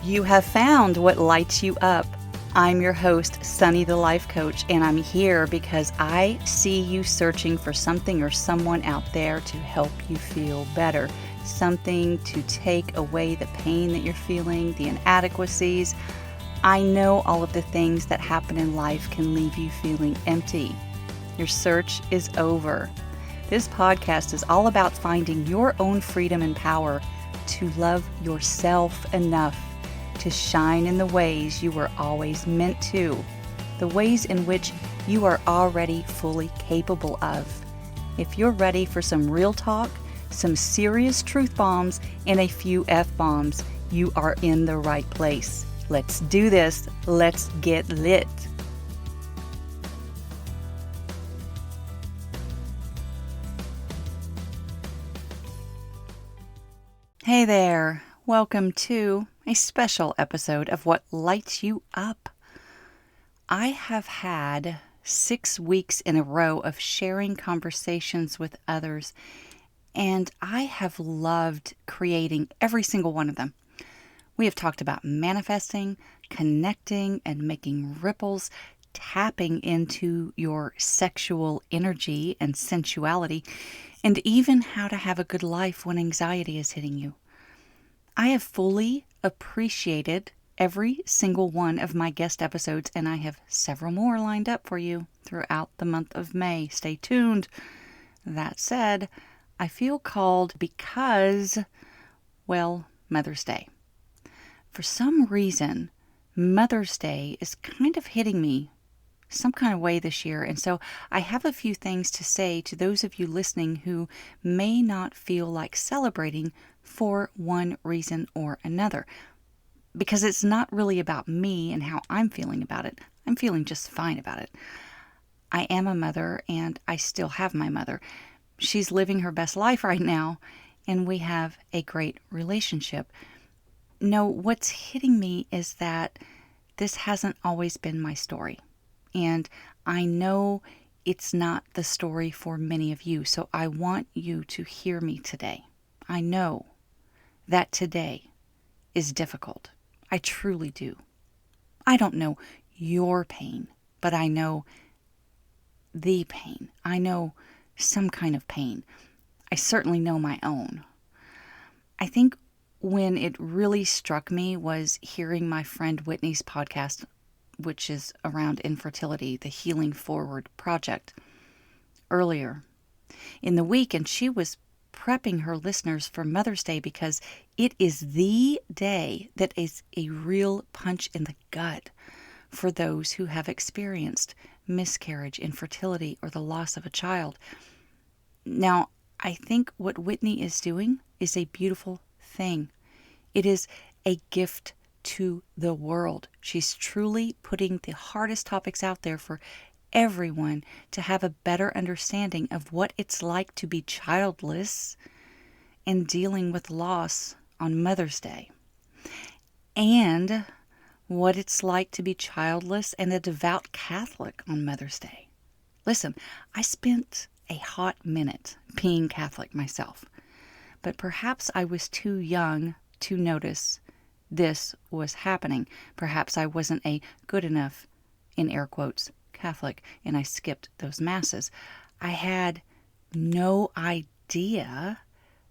You have found what lights you up. I'm your host, Sunny the Life Coach, and I'm here because I see you searching for something or someone out there to help you feel better. Something to take away the pain that you're feeling, the inadequacies. I know all of the things that happen in life can leave you feeling empty. Your search is over. This podcast is all about finding your own freedom and power to love yourself enough to shine in the ways you were always meant to, the ways in which you are already fully capable of. If you're ready for some real talk, some serious truth bombs, and a few F-bombs, you are in the right place. Let's do this. Let's get lit. Hey there. Welcome to a special episode of What Lights You Up. I have had 6 weeks in a row of sharing conversations with others, and I have loved creating every single one of them. We have talked about manifesting, connecting, and making ripples, tapping into your sexual energy and sensuality, and even how to have a good life when anxiety is hitting you. I have fully appreciated every single one of my guest episodes, and I have several more lined up for you throughout the month of May. Stay tuned. That said, I feel called because, well, Mother's Day. For some reason, Mother's Day is kind of hitting me some kind of way this year, and so I have a few things to say to those of you listening who may not feel like celebrating for one reason or another. Because it's not really about me and how I'm feeling about it. I'm feeling just fine about it. I am a mother, and I still have my mother. She's living her best life right now, and we have a great relationship. No, what's hitting me is that this hasn't always been my story. And I know it's not the story for many of you, so I want you to hear me today. I know that today is difficult. I truly do. I don't know your pain, but I know the pain. I know some kind of pain. I certainly know my own. I think when it really struck me was hearing my friend Whitney's podcast, which is around infertility, the Healing Forward Project, earlier in the week, and she was prepping her listeners for Mother's Day because it is the day that is a real punch in the gut for those who have experienced miscarriage, infertility, or the loss of a child. Now, I think what Whitney is doing is a beautiful thing. It is a gift to the world. She's truly putting the hardest topics out there for everyone to have a better understanding of what it's like to be childless and dealing with loss on Mother's Day, and what it's like to be childless and a devout Catholic on Mother's Day. Listen, I spent a hot minute being Catholic myself, but perhaps I was too young to notice this was happening. Perhaps I wasn't a good enough, in air quotes, Catholic, and I skipped those masses. I had no idea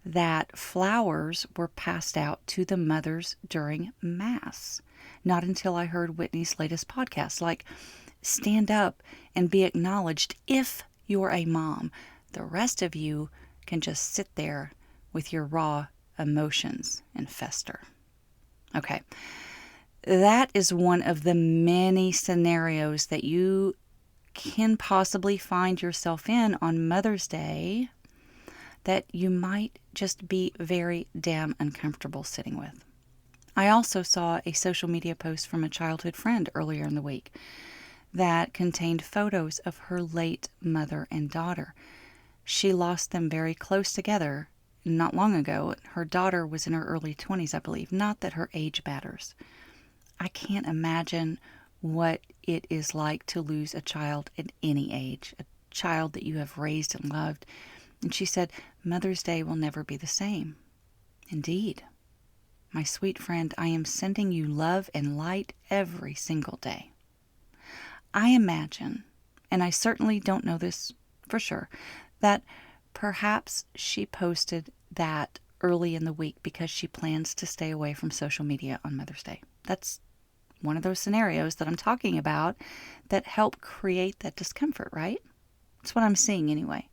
that flowers were passed out to the mothers during Mass. Not until I heard Whitney's latest podcast, like, stand up and be acknowledged if you're a mom. The rest of you can just sit there with your raw emotions and fester. Okay. That is one of the many scenarios that you can possibly find yourself in on Mother's Day that you might just be very damn uncomfortable sitting with. I also saw a social media post from a childhood friend earlier in the week that contained photos of her late mother and daughter. She lost them very close together not long ago. Her daughter was in her early 20s, I believe. Not that her age matters. I can't imagine what it is like to lose a child at any age, a child that you have raised and loved. And she said, Mother's Day will never be the same. Indeed. My sweet friend, I am sending you love and light every single day. I imagine, and I certainly don't know this for sure, that perhaps she posted that early in the week because she plans to stay away from social media on Mother's Day. That's one of those scenarios that I'm talking about that help create that discomfort, right? That's what I'm seeing anyway.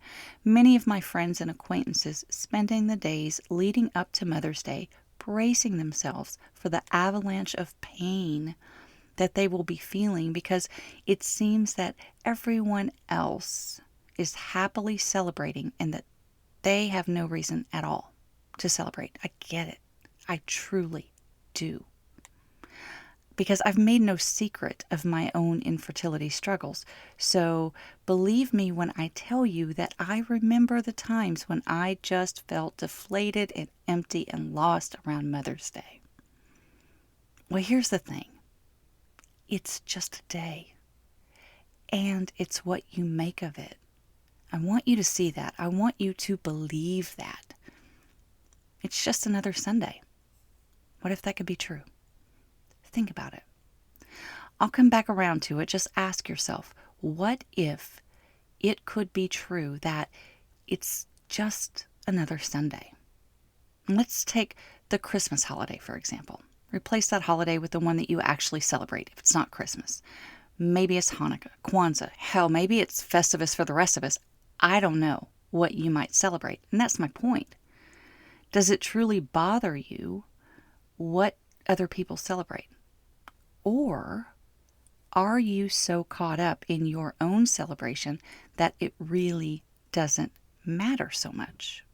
Many of my friends and acquaintances spending the days leading up to Mother's Day bracing themselves for the avalanche of pain that they will be feeling because it seems that everyone else is happily celebrating and that they have no reason at all to celebrate. I get it. I truly do. Because I've made no secret of my own infertility struggles. So believe me when I tell you that I remember the times when I just felt deflated and empty and lost around Mother's Day. Well, here's the thing. It's just a day. And it's what you make of it. I want you to see that. I want you to believe that. It's just another Sunday. What if that could be true? Think about it. I'll come back around to it. Just ask yourself, what if it could be true that it's just another Sunday? And let's take the Christmas holiday, for example. Replace that holiday with the one that you actually celebrate if it's not Christmas. Maybe it's Hanukkah, Kwanzaa. Hell, maybe it's Festivus for the rest of us. I don't know what you might celebrate. And that's my point. Does it truly bother you what other people celebrate? Or are you so caught up in your own celebration that it really doesn't matter so much?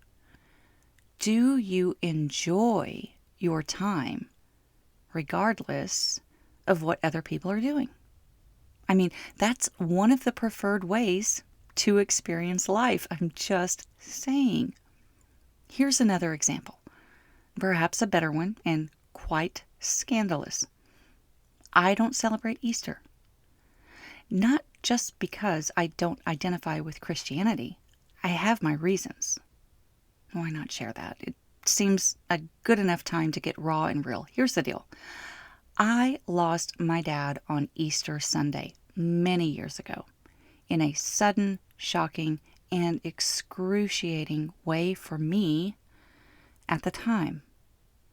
Do you enjoy your time regardless of what other people are doing? I mean, that's one of the preferred ways to experience life. I'm just saying. Here's another example, perhaps a better one and quite scandalous. I don't celebrate Easter. Not just because I don't identify with Christianity. I have my reasons. Why not share that? It seems a good enough time to get raw and real. Here's the deal. I lost my dad on Easter Sunday many years ago in a sudden, shocking, and excruciating way for me at the time.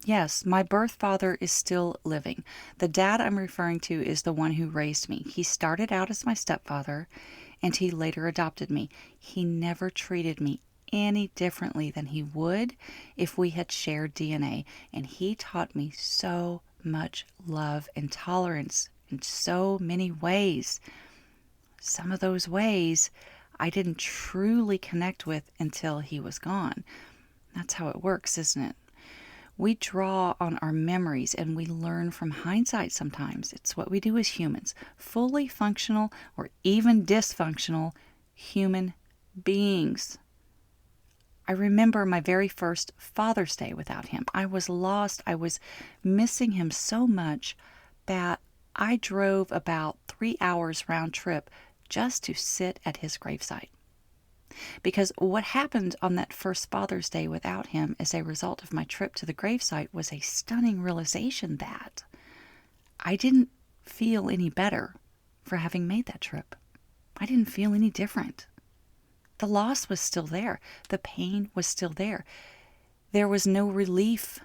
Yes, my birth father is still living. The dad I'm referring to is the one who raised me. He started out as my stepfather, and he later adopted me. He never treated me any differently than he would if we had shared DNA, and he taught me so much love and tolerance in so many ways. Some of those ways I didn't truly connect with until he was gone. That's how it works, isn't it? We draw on our memories and we learn from hindsight sometimes. It's what we do as humans. Fully functional or even dysfunctional human beings. I remember my very first Father's Day without him. I was lost. I was missing him so much that I drove about 3 hours round trip just to sit at his gravesite. Because what happened on that first Father's Day without him as a result of my trip to the gravesite was a stunning realization that I didn't feel any better for having made that trip. I didn't feel any different. The loss was still there. The pain was still there. There was no relief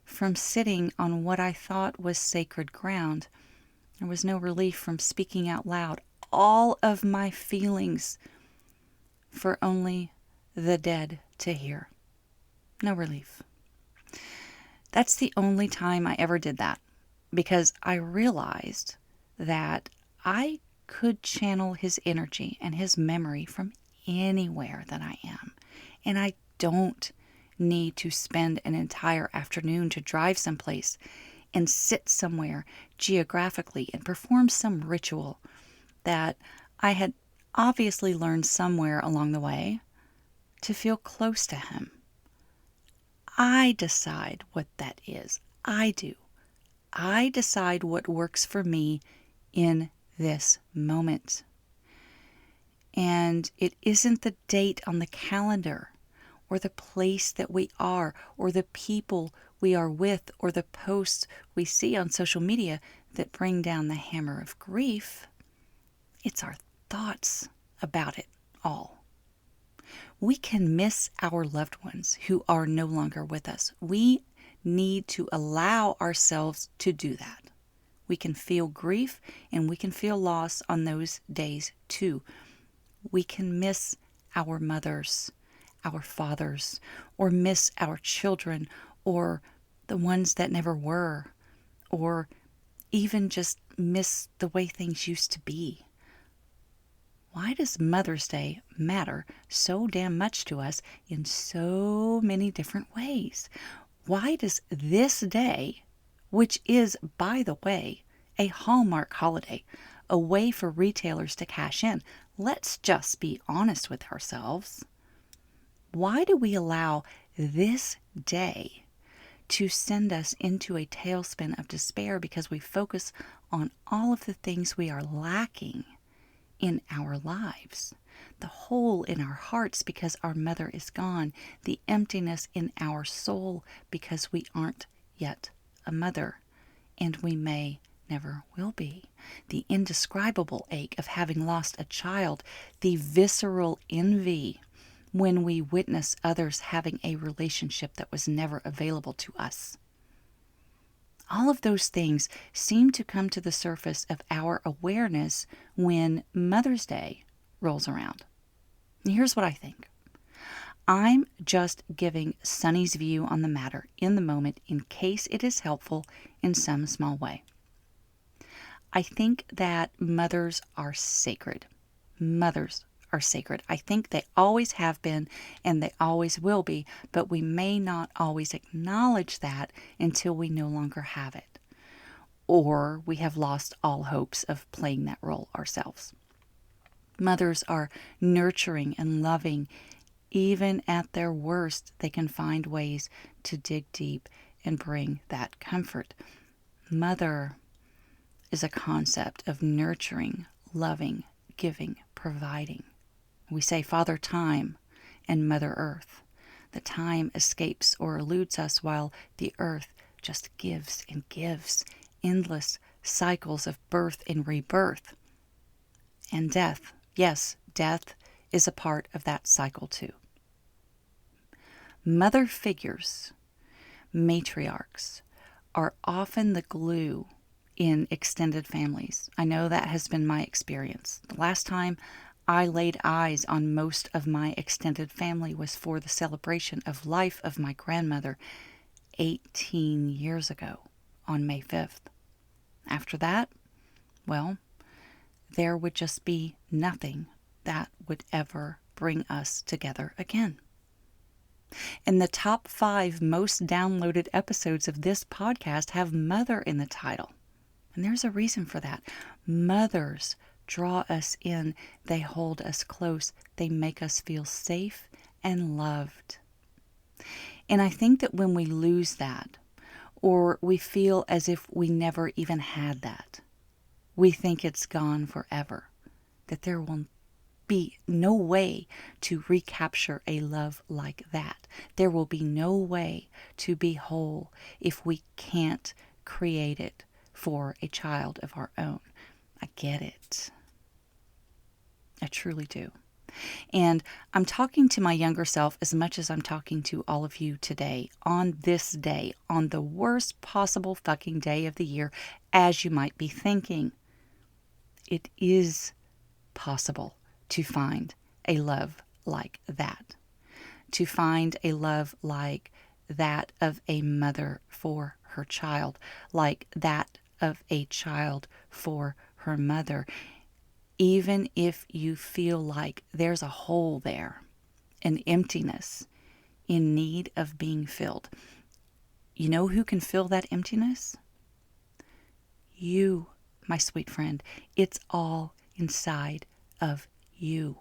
from sitting on what I thought was sacred ground. There was no relief from speaking out loud all of my feelings for only the dead to hear. No relief. That's the only time I ever did that, because I realized that I could channel his energy and his memory from anywhere that I am. And I don't need to spend an entire afternoon to drive someplace and sit somewhere geographically and perform some ritual that I had obviously learned somewhere along the way to feel close to him. I decide what that is. I do. I decide what works for me in this moment. And it isn't the date on the calendar or the place that we are or the people we are with or the posts we see on social media that bring down the hammer of grief. It's our thoughts about it all. We can miss our loved ones who are no longer with us. We need to allow ourselves to do that. We can feel grief and we can feel loss on those days too. We can miss our mothers, our fathers, or miss our children, or the ones that never were, or even just miss the way things used to be. Why does Mother's Day matter so damn much to us in so many different ways? Why does this day, which is, by the way, a Hallmark holiday, a way for retailers to cash in, let's just be honest with ourselves. Why do we allow this day to send us into a tailspin of despair because we focus on all of the things we are lacking in our lives? The hole in our hearts because our mother is gone, the emptiness in our soul because we aren't yet a mother, and we may never will be, the indescribable ache of having lost a child, the visceral envy when we witness others having a relationship that was never available to us. All of those things seem to come to the surface of our awareness when Mother's Day rolls around. And here's what I think. I'm just giving Sunny's view on the matter in the moment in case it is helpful in some small way. I think that mothers are sacred. Mothers are sacred. I think they always have been and they always will be, but we may not always acknowledge that until we no longer have it, or we have lost all hopes of playing that role ourselves. Mothers are nurturing and loving. Even at their worst, they can find ways to dig deep and bring that comfort. Mother is a concept of nurturing, loving, giving, providing. We say Father Time and Mother Earth. The time escapes or eludes us while the earth just gives and gives, endless cycles of birth and rebirth. And death, yes, death is a part of that cycle too. Mother figures, matriarchs, are often the glue in extended families. I know that has been my experience. The last time I laid eyes on most of my extended family was for the celebration of life of my grandmother 18 years ago on May 5th. After that, well, there would just be nothing that would ever bring us together again. And the top 5 most downloaded episodes of this podcast have mother in the title. And there's a reason for that. Mothers draw us in. They hold us close. They make us feel safe and loved. And I think that when we lose that, or we feel as if we never even had that, we think it's gone forever, that there will be no way to recapture a love like that. There will be no way to be whole if we can't create it for a child of our own. I get it. I truly do. And I'm talking to my younger self as much as I'm talking to all of you today, on this day, on the worst possible fucking day of the year, as you might be thinking. It is possible to find a love like that. To find a love like that of a mother for her child, like that of a child for her mother, even if you feel like there's a hole there, an emptiness in need of being filled. You know who can fill that emptiness? You, my sweet friend. It's all inside of you.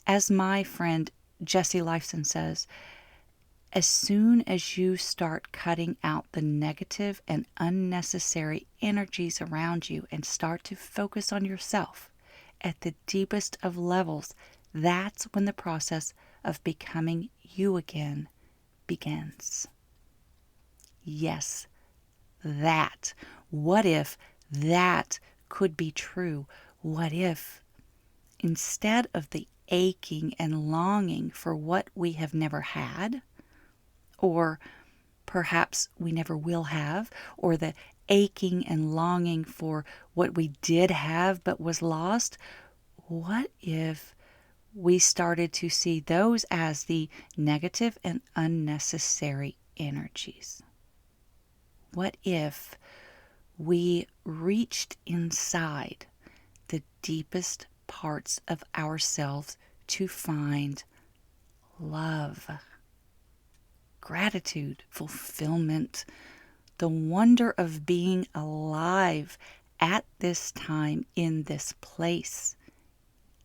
As my friend Jessie Lifeson says, as soon as you start cutting out the negative and unnecessary energies around you and start to focus on yourself at the deepest of levels, that's when the process of becoming you again begins. yes, that? What if that could be true? What if instead of the aching and longing for what we have never had, or perhaps we never will have, or the aching and longing for what we did have but was lost, what if we started to see those as the negative and unnecessary energies? What if we reached inside the deepest parts of ourselves to find love, gratitude, fulfillment, the wonder of being alive at this time in this place?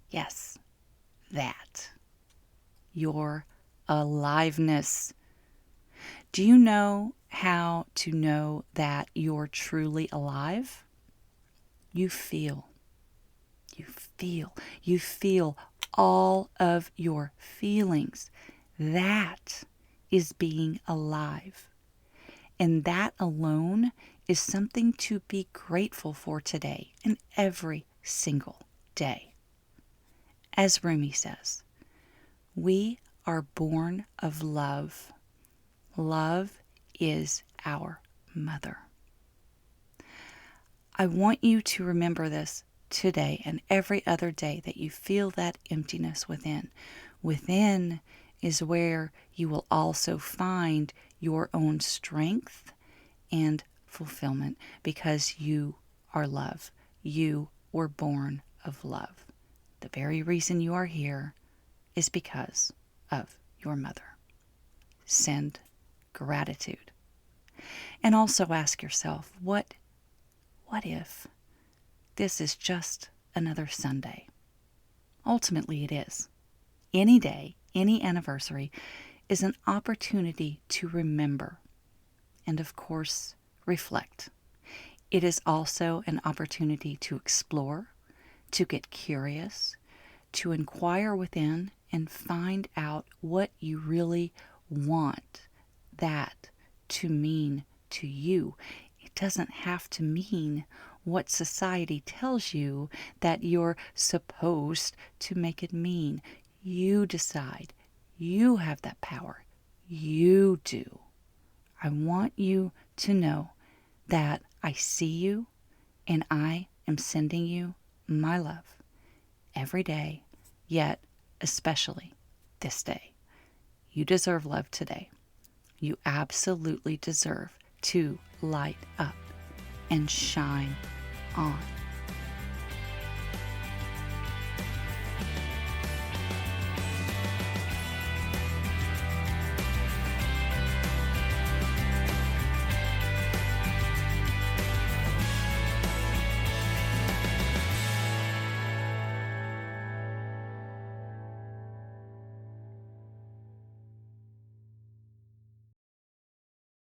Yes, that. Your aliveness. Do you know how to know that you're truly alive? You feel. You feel all of your feelings. That is being alive. And that alone is something to be grateful for today and every single day. As Rumi says, we are born of love. Love is our mother. I want you to remember this today and every other day, that you feel that emptiness within. Within is where you will also find your own strength and fulfillment, because you are love. You were born of love. The very reason you are here is because of your mother. Send gratitude. And also ask yourself, what if this is just another Sunday? Ultimately, it is. Any day, any anniversary is an opportunity to remember and, of course, reflect. It is also an opportunity to explore, to get curious, to inquire within and find out what you really want that to mean to you. It doesn't have to mean what society tells you that you're supposed to make it mean. You decide. You have that power. You do. I want you to know that I see you and I am sending you my love every day, yet especially this day. You deserve love today. You absolutely deserve to light up and shine on.